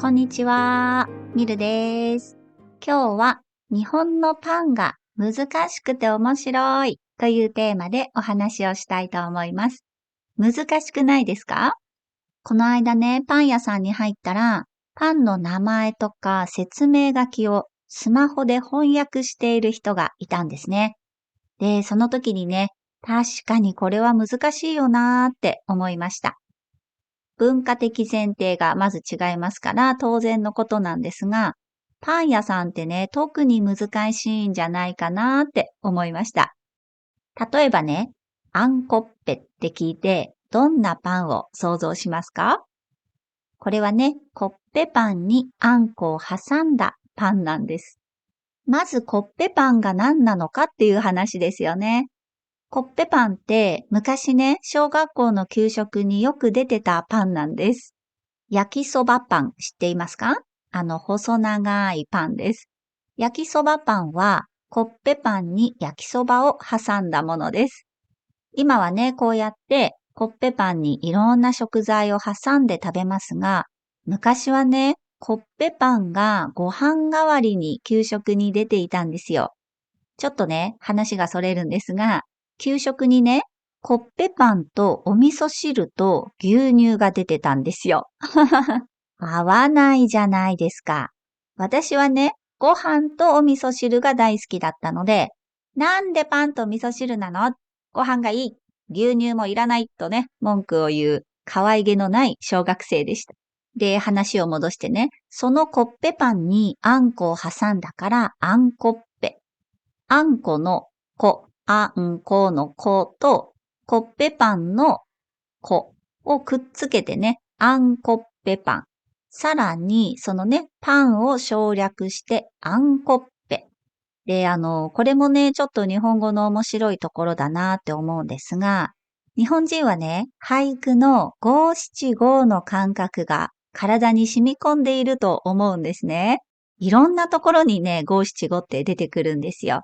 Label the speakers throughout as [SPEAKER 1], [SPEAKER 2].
[SPEAKER 1] こんにちは、ミルです。今日は日本のパンが難しくて面白いというテーマでお話をしたいと思います。難しくないですか？この間ね、パン屋さんに入ったら、パンの名前とか説明書きをスマホで翻訳している人がいたんですね。で、その時にね、確かにこれは難しいよなーって思いました。文化的前提がまず違いますから当然のことなんですが、パン屋さんってね、特に難しいんじゃないかなって思いました。例えばね、あんこっぺって聞いて、どんなパンを想像しますか？これはね、コッペパンにあんこを挟んだパンなんです。まずコッペパンが何なのかっていう話ですよね。コッペパンって昔ね、小学校の給食によく出てたパンなんです。焼きそばパン知っていますか？細長いパンです。焼きそばパンはコッペパンに焼きそばを挟んだものです。今はね、こうやってコッペパンにいろんな食材を挟んで食べますが、昔はね、コッペパンがご飯代わりに給食に出ていたんですよ。ちょっとね、話がそれるんですが、給食にね、コッペパンとお味噌汁と牛乳が出てたんですよ。合わないじゃないですか。私はね、ご飯とお味噌汁が大好きだったので、なんでパンと味噌汁なの？ご飯がいい。牛乳もいらないとね、文句を言う可愛げのない小学生でした。で、話を戻してね、そのコッペパンにあんこを挟んだからあんこっぺ。あんこのあんこのと、コッペパンのをくっつけてね、あんこっぺパン。さらに、そのね、パンを省略して、あんこっぺ。で、これもね、ちょっと日本語の面白いところだなって思うんですが、日本人はね、俳句の五七五の感覚が体に染み込んでいると思うんですね。いろんなところにね、五七五って出てくるんですよ。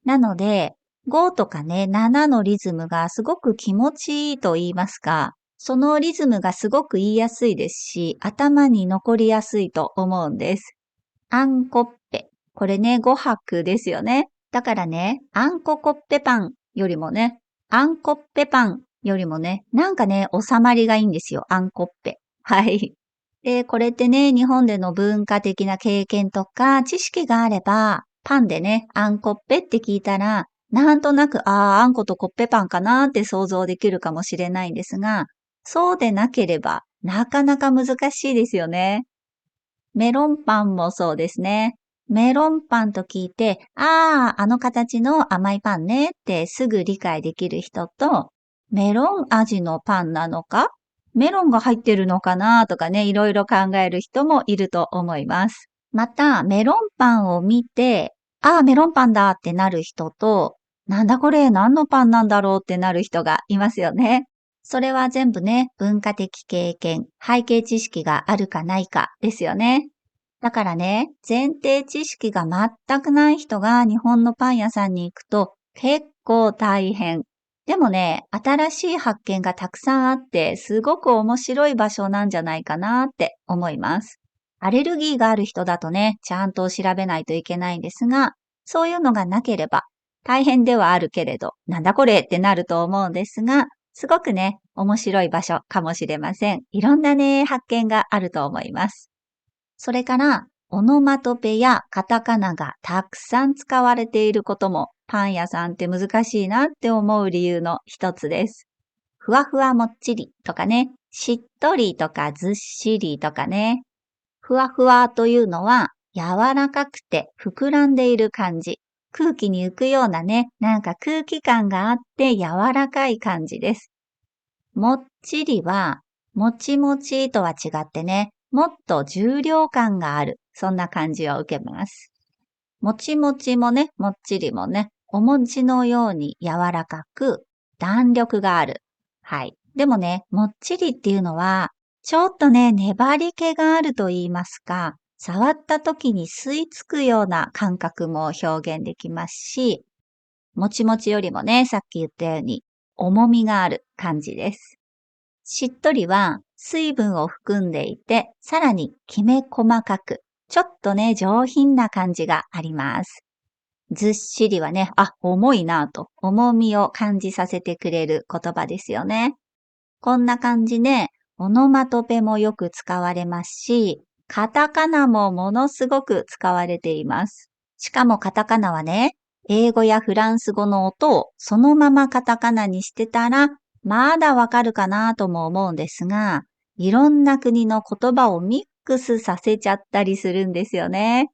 [SPEAKER 1] なので、5とかね、7のリズムがすごく気持ちいいと言いますか、そのリズムがすごく言いやすいですし、頭に残りやすいと思うんです。あんこっぺ。これね、5拍ですよね。だからね、あんこコッペパンよりもね、あんこっぺパンよりもね、なんかね、収まりがいいんですよ。あんこっぺ。はい。で、これってね、日本での文化的な経験とか知識があれば、パンでね、あんこっぺって聞いたら、なんとなく、あんことコッペパンかなって想像できるかもしれないんですが、そうでなければ、なかなか難しいですよね。メロンパンもそうですね。メロンパンと聞いて、あの形の甘いパンねってすぐ理解できる人と、メロン味のパンなのかメロンが入ってるのかなとかね、いろいろ考える人もいると思います。また、メロンパンを見て、メロンパンだってなる人と、なんだこれ、何のパンなんだろうってなる人がいますよね。それは全部ね、文化的経験、背景知識があるかないかですよね。だからね、前提知識が全くない人が日本のパン屋さんに行くと結構大変。でもね、新しい発見がたくさんあって、すごく面白い場所なんじゃないかなって思います。アレルギーがある人だとね、ちゃんと調べないといけないんですが、そういうのがなければ、大変ではあるけれど、なんだこれってなると思うんですが、すごくね、面白い場所かもしれません。いろんなね、発見があると思います。それから、オノマトペやカタカナがたくさん使われていることも、パン屋さんって難しいなって思う理由の一つです。ふわふわもっちりとかね、しっとりとかずっしりとかね。ふわふわというのは柔らかくて膨らんでいる感じ。空気に浮くようなね、なんか空気感があって柔らかい感じです。もっちりは、もちもちとは違ってね、もっと重量感がある。そんな感じを受けます。もちもちもね、もっちりもね、お餅のように柔らかく弾力がある。はい。でもね、もっちりっていうのは、ちょっとね、粘り気があると言いますか、触った時に吸い付くような感覚も表現できますし、もちもちよりもね、さっき言ったように重みがある感じです。しっとりは水分を含んでいて、さらにきめ細かく、ちょっとね、上品な感じがあります。ずっしりはね、重いなぁと、重みを感じさせてくれる言葉ですよね。こんな感じで、オノマトペもよく使われますし、カタカナもものすごく使われています。しかもカタカナはね、英語やフランス語の音をそのままカタカナにしてたら、まだわかるかなとも思うんですが、いろんな国の言葉をミックスさせちゃったりするんですよね。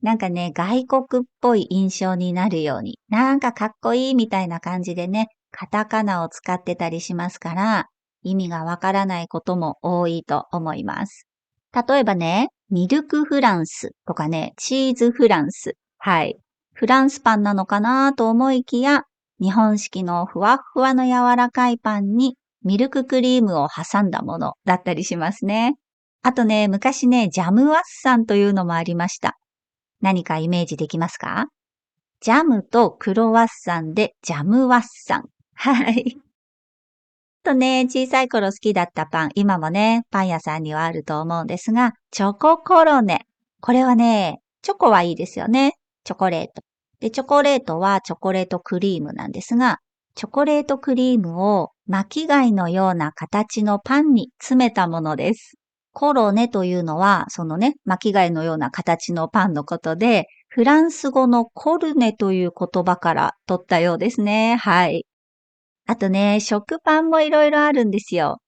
[SPEAKER 1] なんかね、外国っぽい印象になるように、なんかかっこいいみたいな感じでね、カタカナを使ってたりしますから、意味がわからないことも多いと思います。例えばね、ミルクフランスとかね、チーズフランス。はい。フランスパンなのかなと思いきや、日本式のふわっふわの柔らかいパンにミルククリームを挟んだものだったりしますね。あとね、昔ね、ジャムワッサンというのもありました。何かイメージできますか？ジャムとクロワッサンでジャムワッサン。はい。とね、小さい頃好きだったパン、今もね、パン屋さんにはあると思うんですが、チョココロネ。これはね、チョコはいいですよね。チョコレート。で、チョコレートはチョコレートクリームなんですが、チョコレートクリームを巻き貝のような形のパンに詰めたものです。コロネというのは、そのね、巻き貝のような形のパンのことで、フランス語のコルネという言葉から取ったようですね。はい。あとね、食パンもいろいろあるんですよ。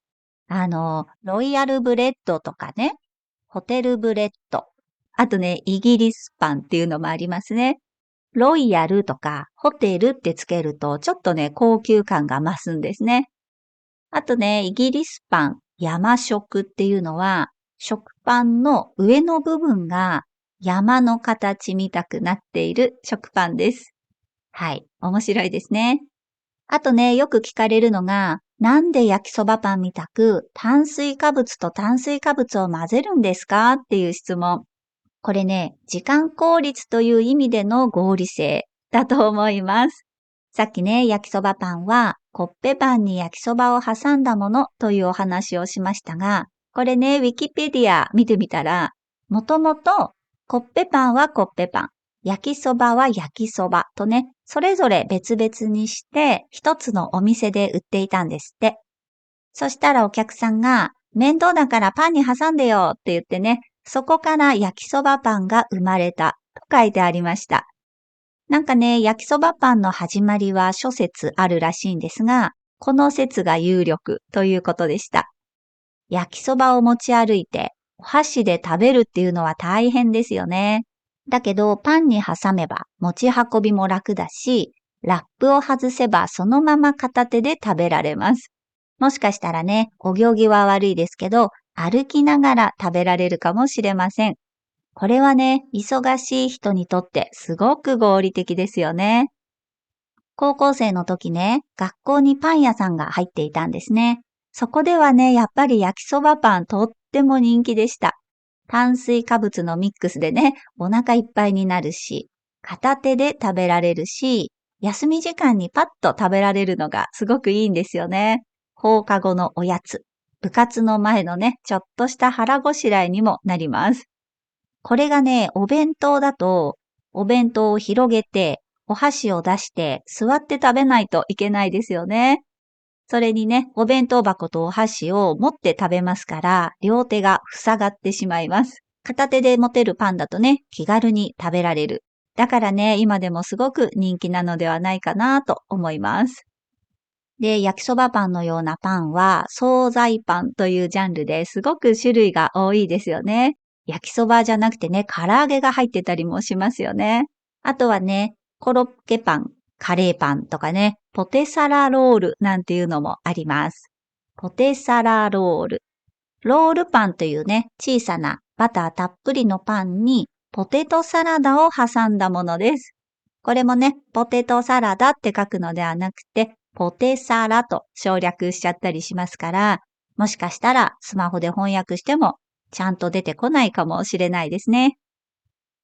[SPEAKER 1] ロイヤルブレッドとかね、ホテルブレッド。あとね、イギリスパンっていうのもありますね。ロイヤルとかホテルってつけると、ちょっとね、高級感が増すんですね。あとね、イギリスパン、山食っていうのは、食パンの上の部分が山の形みたくなっている食パンです。はい、面白いですね。あとね、よく聞かれるのが、なんで焼きそばパンみたく炭水化物と炭水化物を混ぜるんですかっていう質問。これね、時間効率という意味での合理性だと思います。さっきね、焼きそばパンはコッペパンに焼きそばを挟んだものというお話をしましたが、これね、ウィキペディア見てみたら、もともとコッペパンはコッペパン、焼きそばは焼きそばとね、それぞれ別々にして一つのお店で売っていたんですって。そしたらお客さんが面倒だからパンに挟んでよって言ってね、そこから焼きそばパンが生まれたと書いてありました。なんかね、焼きそばパンの始まりは諸説あるらしいんですが、この説が有力ということでした。焼きそばを持ち歩いて、お箸で食べるっていうのは大変ですよね。だけど、パンに挟めば持ち運びも楽だし、ラップを外せばそのまま片手で食べられます。もしかしたらね、お行儀は悪いですけど、歩きながら食べられるかもしれません。これはね、忙しい人にとってすごく合理的ですよね。高校生の時ね、学校にパン屋さんが入っていたんですね。そこではね、やっぱり焼きそばパンとっても人気でした。炭水化物のミックスでね、お腹いっぱいになるし、片手で食べられるし、休み時間にパッと食べられるのがすごくいいんですよね。放課後のおやつ、部活の前のね、ちょっとした腹ごしらえにもなります。これがね、お弁当だと、お弁当を広げて、お箸を出して座って食べないといけないですよね。それにね、お弁当箱とお箸を持って食べますから、両手が塞がってしまいます。片手で持てるパンだとね、気軽に食べられる。だからね、今でもすごく人気なのではないかなと思います。で、焼きそばパンのようなパンは、惣菜パンというジャンルですごく種類が多いですよね。焼きそばじゃなくてね、唐揚げが入ってたりもしますよね。あとはね、コロッケパン、カレーパンとかね、ポテサラロールなんていうのもあります。ポテサラロール。ロールパンというね、小さなバターたっぷりのパンにポテトサラダを挟んだものです。これもね、ポテトサラダって書くのではなくて、ポテサラと省略しちゃったりしますから、もしかしたらスマホで翻訳してもちゃんと出てこないかもしれないですね。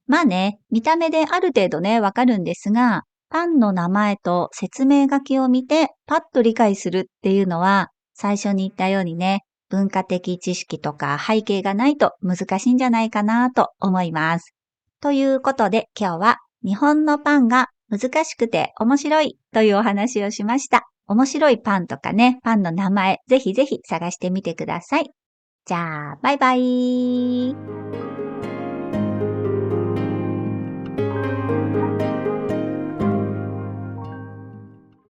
[SPEAKER 1] まあね、見た目である程度ね、わかるんですが、パンの名前と説明書きを見てパッと理解するっていうのは、最初に言ったようにね、文化的知識とか背景がないと難しいんじゃないかなと思います。ということで今日は日本のパンが難しくて面白いというお話をしました。面白いパンとかね、パンの名前、ぜひぜひ探してみてください。じゃあ、バイバイ。